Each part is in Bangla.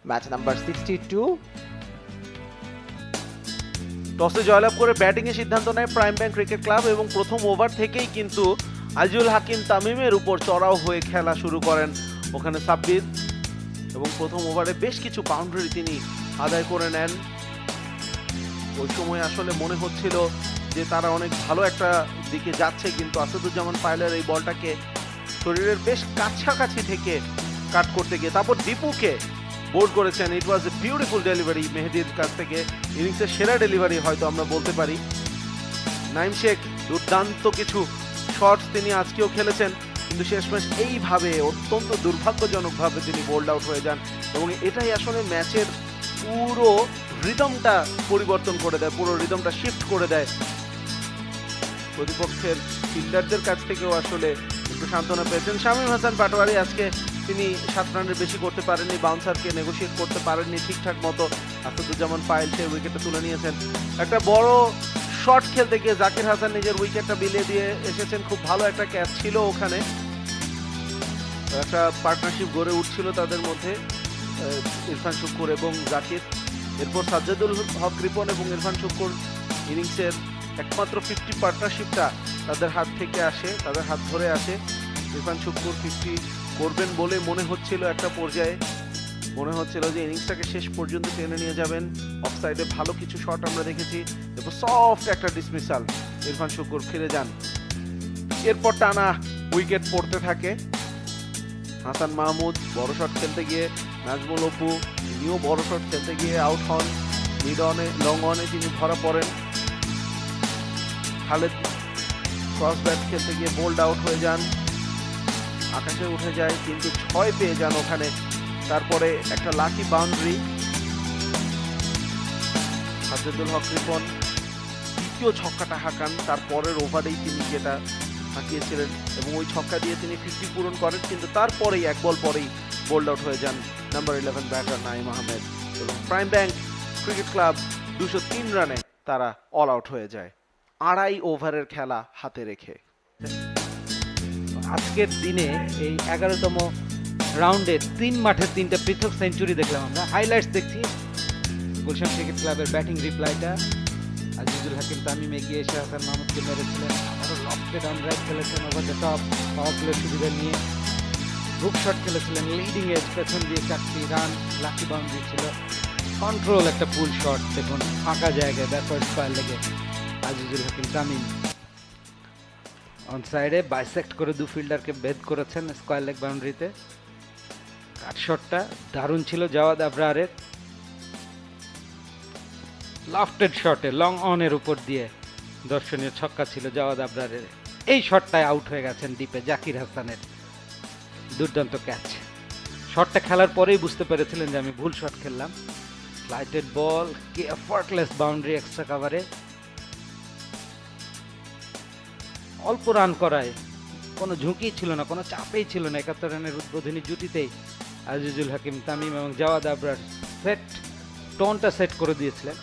Match number 62। টসে জয়লাভ করে ব্যাটিং এর সিদ্ধান্ত নেয় প্রাইম ব্যাংক ক্রিকেট ক্লাব এবং প্রথম ওভার থেকেই কিন্তু আজিজুল হাকিম তামিমের উপর চড়াও হয়ে খেলা শুরু করেন ওখানে সাব্বির, এবং প্রথম ওভারে বেশ কিছু বাউন্ডারি তিনি আদায় করে নেন। ওই সময় আসলে মনে হচ্ছিল যে তারা অনেক ভালো একটা দিকে যাচ্ছে, কিন্তু আসাদুজ্জামান পায়েলের এই বলটাকে শরীরের বেশ কাছাকাছি থেকে কাট করতে গিয়ে তারপর দীপুকে বোল্ড করেছেন। ইট ওয়াজ এ বিউটিফুল ডেলিভারি মেহেদির কাছ থেকে, ইনিংসের সেরা ডেলিভারি হয়তো আমরা বলতে পারি। নাইম শেখ দুর্দান্ত কিছু শটস তিনি আজকেও খেলেছেন, কিন্তু শেষমেশ এইভাবে অত্যন্ত দুর্ভাগ্যজনকভাবে তিনি বোল্ড আউট হয়ে যান, এবং এটাই আসলে ম্যাচের পুরো রিদমটা পরিবর্তন করে দেয়, পুরো রিদমটা শিফট করে দেয়। প্রতিপক্ষের ফিল্ডারদের কাছ থেকেও আসলে একটু সান্ত্বনা পেয়েছেন। শামীম হাসান পাটোয়ারি আজকে তিনি 7 রানের বেশি করতে পারেননি, বাউন্সারকে নেগোশিয়েট করতে পারেননি ঠিকঠাক মতো। আসাদুজ্জামান পায়েল সেই উইকেটটা তুলে নিয়েছেন। একটা বড় শট খেলতে গিয়ে জাকির হাসান নিজের উইকেটটা বিলিয়ে দিয়ে এসেছেন, খুব ভালো একটা ক্যাচ ছিল ওখানে, একটা পার্টনারশিপ গড়ে উঠছিল তাদের মধ্যে ইরফান শুক্কুর এবং জাকির। এরপর সাজ্জাদুল হক রিপন এবং ইরফান শুক্কুর ইনিংসের একমাত্র 50 পার্টনারশিপটা তাদের হাত থেকে আসে, তাদের হাত ধরে আসে। ইরফান শুক্কুর 50 করবেন বলে মনে হচ্ছিল, একটা পর্যায়ে মনে হচ্ছিল যে ইনিংসটাকে শেষ পর্যন্ত টেনে নিয়ে যাবেন। অফ সাইডে ভালো কিছু শট আমরা দেখেছি, এরপর সফট একটা ডিসমিসাল, ইরফান শুক্কুর ফিরে যান। এরপর টানা উইকেট পড়তে থাকে। হাসান মাহমুদ বড় শট খেলতে গিয়ে, নাজমুল অপু তিনিও বড় শট খেলতে গিয়ে আউট হন, মিড অনে লং অনে তিনি ধরা পড়েন। খালেদ ক্রস ব্যাট খেলতে গিয়ে বোল্ড আউট হয়ে যান, আকাশে উঠে যায় কিন্তু 6 পেয়ে যান ওখানে। তারপরে একটা লাকি বাউন্ডারি, সাজ্জাদুল হক রিপন দ্বিতীয় ছক্কাটা হাঁকান, তারপরের ওভারেই তিনি যেটা হাঁকিয়েছিলেন, এবং ওই ছক্কা দিয়ে তিনি 50 পূরণ করেন, কিন্তু তারপরেই এক বল পরেই বোল্ড আউট হয়ে যান নাম্বার 11 ব্যাটার নাইম আহমেদ, এবং প্রাইম ব্যাংক ক্রিকেট ক্লাব 203 রানে তারা অল আউট হয়ে যায় 2.5 ওভারের খেলা হাতে রেখে। আজকের দিনে এই 11তম রাউন্ডে 3 মাঠে 3টা পৃথক সেঞ্চুরি দেখলাম আমরা। হাইলাইটস দেখছি গুলশান ক্রিকেট ক্লাবের ব্যাটিং রিপ্লাইটা, আজিজুল হাকিম তামিম এগিয়ে এসে হাসান মাহমুদকে মেরেছিলেন, আরও লফটেড অন রাইট খেলেছেন ওভার দ্য টপ পাওয়ার প্লের সুবিধা নিয়ে, হুক শট খেলেছিলেন লিডিং এজ, পেছন দিয়ে 4টি রান, লাকি বাউন্ডারি ছিল, কন্ট্রোল একটা পুল শট দেখুন ফাঁকা জায়গায় ব্যাকওয়ার্ড স্কয়ার লেগে আজিজুল হাকিম তামিম অন সাইডে বাইসেক্ট করে দু ফিল্ডারকে ভেদ করেছেন স্কয়ার লেগ বাউন্ডারিতে। কাট শটটা দারুণ ছিল জাওয়াদ আবরারের, লফটেড শটে লং অনের উপর দিয়ে দর্শনীয় ছক্কা ছিল জাওয়াদ আবরারের। এই শটটায় আউট হয়ে গেছেন ডিপে জাকির হাসানের দুর্দান্ত ক্যাচ। শটটা খেলার পরেই বুঝতে পেরেছিলেন যে আমি ভুল শট খেললাম। স্লাইটেড বল, কি এফর্টলেস বাউন্ডারি এক্সট্রা কাভারে, অল্প রান করায় কোনো ঝুঁকি ছিল না, কোনো চাপেই ছিল না। 71 রানের উদ্বোধনী জুটিতেই আজিজুল হাকিম তামিম এবং জাওয়াদ আবরার টোনটা সেট করে দিয়েছিলেন।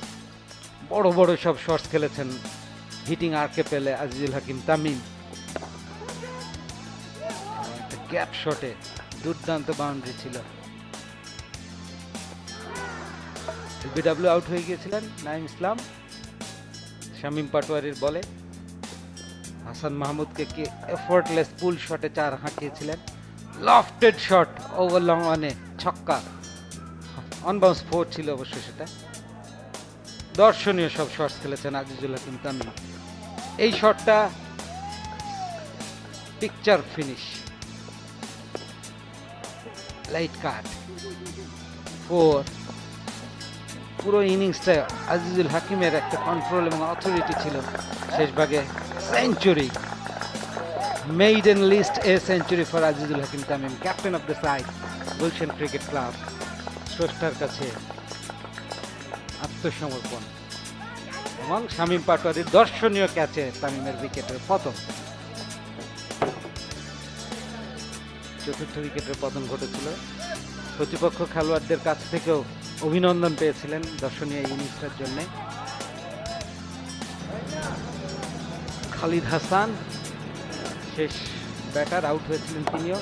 বড় বড় সব শটস খেলেছেন হিটিং আর্কে পেলে আজিজুল হাকিম তামিম, একটা গ্যাপ শটে দুর্দান্ত বাউন্ডারি ছিল। এলবিডব্লিউ আউট হয়ে গিয়েছিলেন নাইম ইসলাম শামীম পাটোয়ারির বলে। হাসান মাহমুদকে কি এফোর্টলেস পুল শটে 4 হাঁকিয়েছিলেন, লফটেড শট ওভার লং অনে ছক্কা, অন বাউন্স 4 ছিল অবশ্য সেটা। দর্শনীয় সব শটস খেলেছেন আজিজুল হাকিম তামিম। এই শটটা পিকচার ফিনিশ, লাইট কাট 4। পুরো ইনিংসটা আজিজুল হাকিমের একটা কন্ট্রোল এবং অথরিটি ছিল। শেষ ভাগে century, maiden list A century for Azizul Hakim Tamim, captain of the side Gulshan cricket club. স্রষ্টার কাছে আত্মসমর্পণ, এবং শামীম পাটোয়ারির দর্শনীয় ক্যাচে তামিমের উইকেটের পতন, চতুর্থ উইকেটের পতন ঘটেছিল। প্রতিপক্ষ খেলোয়াড়দের কাছ থেকেও অভিনন্দন পেয়েছিলেন দর্শনীয় ইনিংসটার জন্য। খালিদ হাসান শেষ ব্যাটার, আউট হয়েছিলেন তিনিও।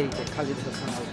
এই যে খালিদ হাসান আউট।